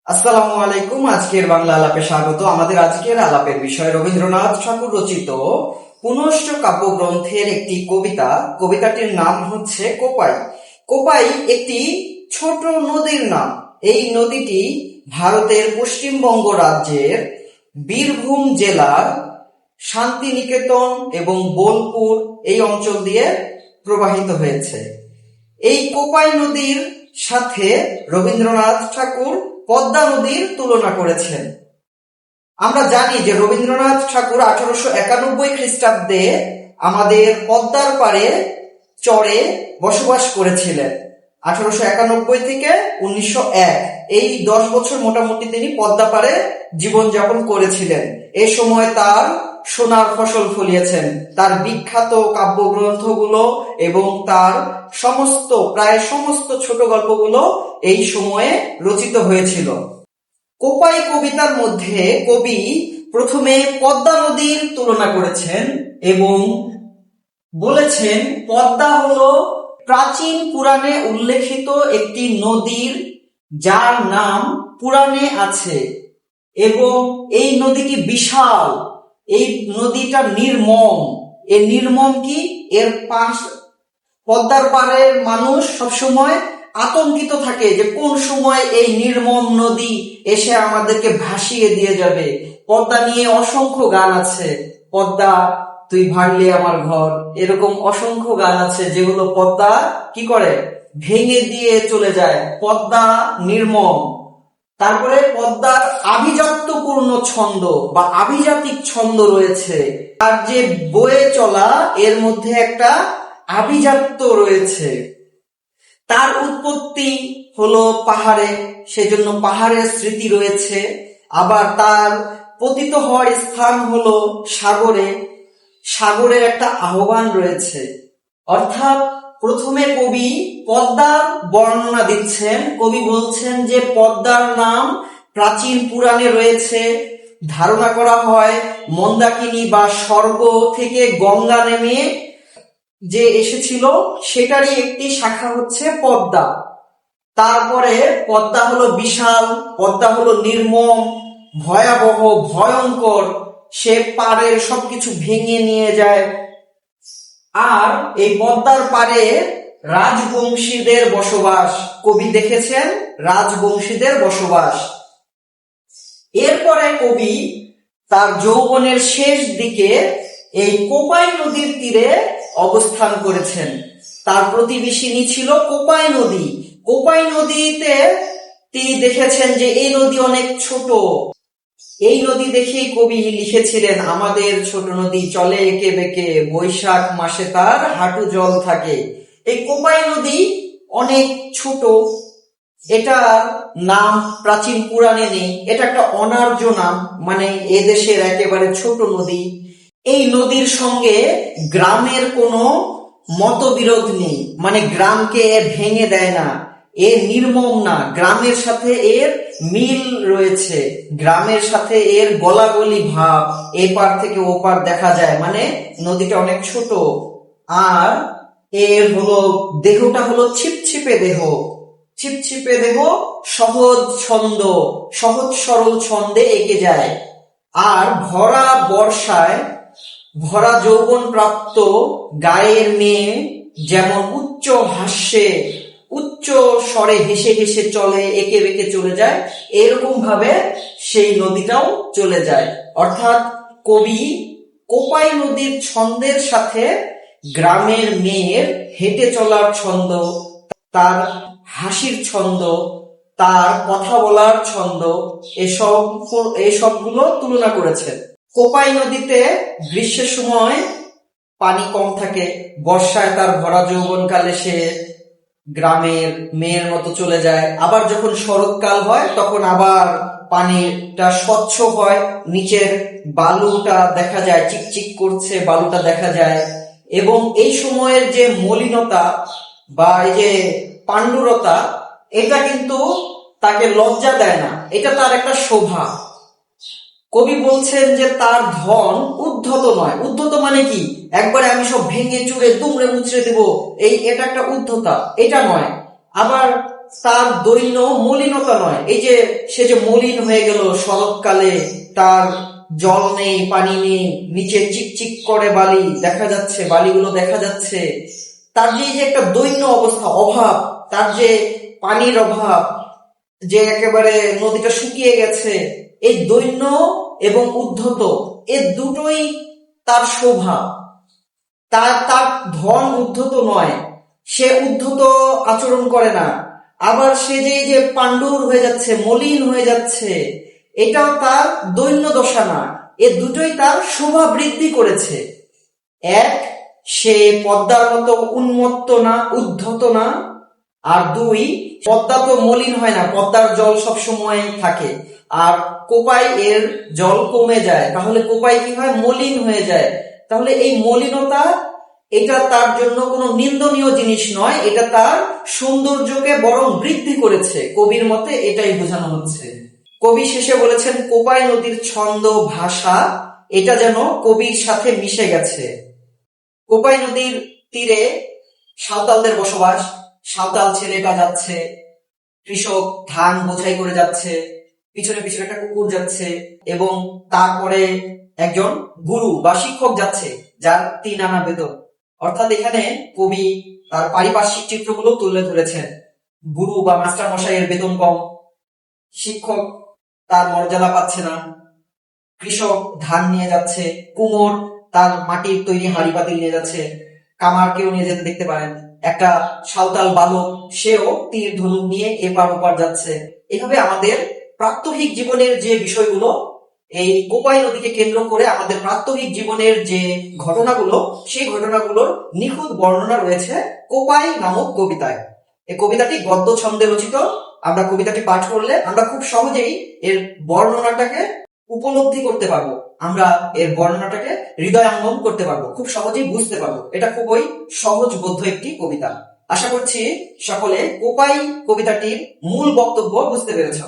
আসসালামু আলাইকুম। আজকের বাংলা আলাপে স্বাগত। আমাদের আজকের আলাপের বিষয় রবীন্দ্রনাথ ঠাকুর রচিত পুনশ্চ কাব্যগ্রন্থের একটি কবিতা। কবিতাটির নাম হচ্ছে কোপাই। কোপাই একটি ছোট নদীর নাম। এই নদীটি ভারতের পশ্চিমবঙ্গ রাজ্যের বীরভূম জেলার শান্তিনিকেতন এবং বোলপুর এই অঞ্চল দিয়ে প্রবাহিত হয়েছে। এই কোপাই নদীর সাথে রবীন্দ্রনাথ ঠাকুর পদ্মা নদীর তুলনা করেছেন। আমরা জানি যে রবীন্দ্রনাথ ঠাকুর 1891 খ্রিস্টাব্দে আমাদের পদ্মার পাড়ে চরে বসবাস করেছিলেন। 1891 থেকে 1901 এই 10 বছর মোটামুটি তিনি পদ্মা পাড়ে জীবনযাপন করেছিলেন। এ সময় তার সোনার ফসল ফলিয়েছেন। তার বিখ্যাত কাব্যগ্রন্থগুলো এবং তার প্রায় সমস্ত ছোট গল্পগুলো এই সময়ে রচিত হয়েছিল। কোপাই কবিতার মধ্যে কবি প্রথমে পদ্মা নদীর তুলনা করেছেন এবং বলেছেন পদ্মা হলো প্রাচীন পুরাণে উল্লেখিত একটি নদীর যার নাম পুরাণে আছে এবং এই নদীটি বিশাল, এই নদীটা নির্মম। এর নির্মম কি, এর পদ্মার পাড়ের মানুষ সবসময় আতঙ্কিত থাকে যে কোন সময় এই নির্মম নদী এসে আমাদেরকে ভাসিয়ে দিয়ে যাবে। পদ্মা নিয়ে অসংখ্য গান আছে, পদ্মা তুই ভাঙলে আমার ঘর, এরকম অসংখ্য গান আছে যেগুলো পদ্মা কি করে, ভেঙে দিয়ে চলে যায়। পদ্মা নির্মম। তারপরে পদ্মার আভিজাত্যপূর্ণ ছন্দ বা আভিজাতিক ছন্দ রয়েছে। আর যে বয়ে চলা এর মধ্যে একটা আভিজাত্য রয়েছে। তার উৎপত্তি হলো পাহাড়ে, সেজন্য পাহাড়ের স্মৃতি রয়েছে। আবার তার পতিত হওয়ার স্থান হলো সাগরে, সাগরের একটা আহ্বান রয়েছে। অর্থাৎ প্রথমে কবি পদ্মার বর্ণনা দিচ্ছেন। কবি বলছেন যে পদ্মার নাম প্রাচীন পুরাণে রয়েছে। ধারণা করা হয় মন্দাকিনী বা স্বর্গ থেকে গঙ্গা নেমে যে এসেছিল সেটারই একটি শাখা হচ্ছে পদ্মা। তারপরে পদ্মা হলো বিশাল, পদ্মা হলো নির্মম, ভয়াবহ, ভয়ঙ্কর। সে পাড়ের সবকিছু ভেঙে নিয়ে যায়। আর এই পদ্মার পাড়ে রাজবংশীদের বসবাস, কবি দেখেছেন রাজবংশীদের বসবাস। এরপরে কবি তার যৌবনের শেষ দিকে এই কোপাই নদীর তীরে অবস্থান করেছেন। তার প্রতিবেশিনী ছিল কোপাই নদী। কোপাই নদীতে তিনি দেখেছেন যে এই নদী অনেক ছোট। এই নদী দেখেই কবি লিখেছিলেন, আমাদের ছোট নদী চলে এঁকে বেঁকে, বৈশাখ মাসে তার হাঁটু জল থাকে। এই কোপাই নদী অনেক ছোট, এটা নাম প্রাচীন পুরাণে নেই, এটা একটা অনার্য নাম, মানে এদেশের একেবারে ছোট নদী। এই নদীর সঙ্গে গ্রামের কোনো মতবিরোধ নেই, মানে গ্রামকে ভেঙে দেয় না, এ নির্মম না, গ্রামের সাথে এর মিল রয়েছে, গ্রামের সাথে এর গলাগলি ভাব, এপার থেকে ওপার দেখা যায়, মানে নদীটা অনেক ছোট। আর এর হলো দেহটা হলো ছিপছিপে দেহ, ছিপছিপে দেহ, সহজ ছন্দ, সহজ সরল ছন্দে এঁকে যায়। আর ভরা বর্ষায় ভরা যৌবন প্রাপ্ত গায়ের মেয়ে যেমন উচ্চ হাস্যে উচ্চ স্বরে হেসে হেসে চলে, এঁকে বেঁকে চলে যায়, এরকম ভাবে সেই নদীটাও চলে যায়। অর্থাৎ কবি কোপাই নদীর ছন্দের সাথে গ্রামের মেয়ের হেঁটে চলার ছন্দ, তার হাসির ছন্দ, তার কথা বলার ছন্দ, এসবগুলো তুলনা করেছেন। কোপাই নদীতে গ্রীষ্মের সময় পানি কম থাকে, বর্ষায় তার ভরা যৌবনকালে সে গ্রামের মেয়ের মতো চলে যায়। আবার যখন শরৎকাল হয় তখন আবার পানিটা স্বচ্ছ হয়, নিচের বালুটা দেখা যায়, চিকচিক করছে বালুটা দেখা যায়। এবং এই সময়ের যে মলিনতা বা এই যে পাণ্ডুরতা, এটা কিন্তু তাকে লজ্জা দেয় না, এটা তার একটা শোভা। কবি বলছেন যে তার ধন উদ্ধত নয়। উদ্ধত মানে কি, একবারে আমি সব ভেঙে চুরে দুমড়ে মুচড়ে দেব, এটা একটা উদ্ধতা, এটা নয়। আবার তার দৈন্য মলিনতা নয়, এই যে সে যে মলিন হয়ে গেল শরৎকালে, তার জল নেই, পানি নেই, নিচে চিকচিক করে বালি দেখা যাচ্ছে, বালিগুলো দেখা যাচ্ছে, তার যে এই যে একটা দৈন্য অবস্থা, অভাব, তার যে পানির অভাব, যে একেবারে নদীটা শুকিয়ে গেছে, এই দৈন্য এবং উদ্ধত, এ দুটোই তার শোভা। তার তার ধন উদ্ধত নয়, সে উদ্ধত আচরণ করে না। আবার সে যে এই যে পাণ্ডুর হয়ে যাচ্ছে, মলিন হয়ে যাচ্ছে, এটাও তার দৈন্য দশা না, এ দুটোই তার শোভা বৃদ্ধি করেছে। এক, সে পদ্মার মতো উন্মত্ত না, উদ্ধত না। আর দুই, পদ্মা তো মলিন হয় না, পদ্মার জল সব সময় থাকে। আর কোপাই এর জল কমে যায়, তাহলে কোপাই কি হয়, মলিন হয়ে যায়। তাহলে এই মলিনতা, এটা তার জন্য কোনো নিন্দনীয় জিনিস নয়, এটা তার সৌন্দর্যকে বরং বৃদ্ধি করেছে। কবির মতে এটাই বোঝানো হচ্ছে। কবি শেষে বলেছেন, কোপাই নদীর ছন্দ ভাষা এটা যেন কবির সাথে মিশে গেছে। কোপাই নদীর তীরে সাঁওতালদের বসবাস, সাঁওতাল ছেলেটা যাচ্ছে, কৃষক ধান বোঝাই করে যাচ্ছে, পিছনে পিছনে একটা কুকুর যাচ্ছে, এবং তারপরে একজন গুরু বা শিক্ষক যাচ্ছে, যার 3 আনা বেতন। অর্থাৎ এখানে কবি তার পারিপার্শ্বিক চিত্রগুলো তুলে ধরেছেন। গুরু বা মাস্টার মশাইয়ের বেতন কম, শিক্ষক তার মর্যাদা পাচ্ছে না, কৃষক ধান নিয়ে যাচ্ছে, কুমোর তার মাটির তৈরি হাঁড়ি পাতিল নিয়ে যাচ্ছে, কামারকেও নিয়ে যেতে দেখতে পারেন, একটা সাঁওতাল বালক সেও তীর ধনুক নিয়ে এপার ওপার যাচ্ছে। এভাবে আমাদের প্রাত্যহিক জীবনের যে বিষয়গুলো, এই কোপাই নদীকে কেন্দ্র করে আমাদের প্রাত্যহিক জীবনের যে ঘটনাগুলো, সেই ঘটনাগুলোর নিখুঁত বর্ণনা রয়েছে কোপাই নামক কবিতায়। এই কবিতাটি গদ্য ছন্দে রচিত। আমরা কবিতাটি পাঠ করলে আমরা খুব সহজেই এর বর্ণনাটাকে উপলব্ধি করতে পারবো, আমরা এর বর্ণনাটাকে হৃদয়াঙ্গম করতে পারবো, খুব সহজেই বুঝতে পারবো। এটা খুবই সহজবোধ্য একটি কবিতা। আশা করছি সকলে কোপাই কবিতাটির মূল বক্তব্য বুঝতে পেরেছ।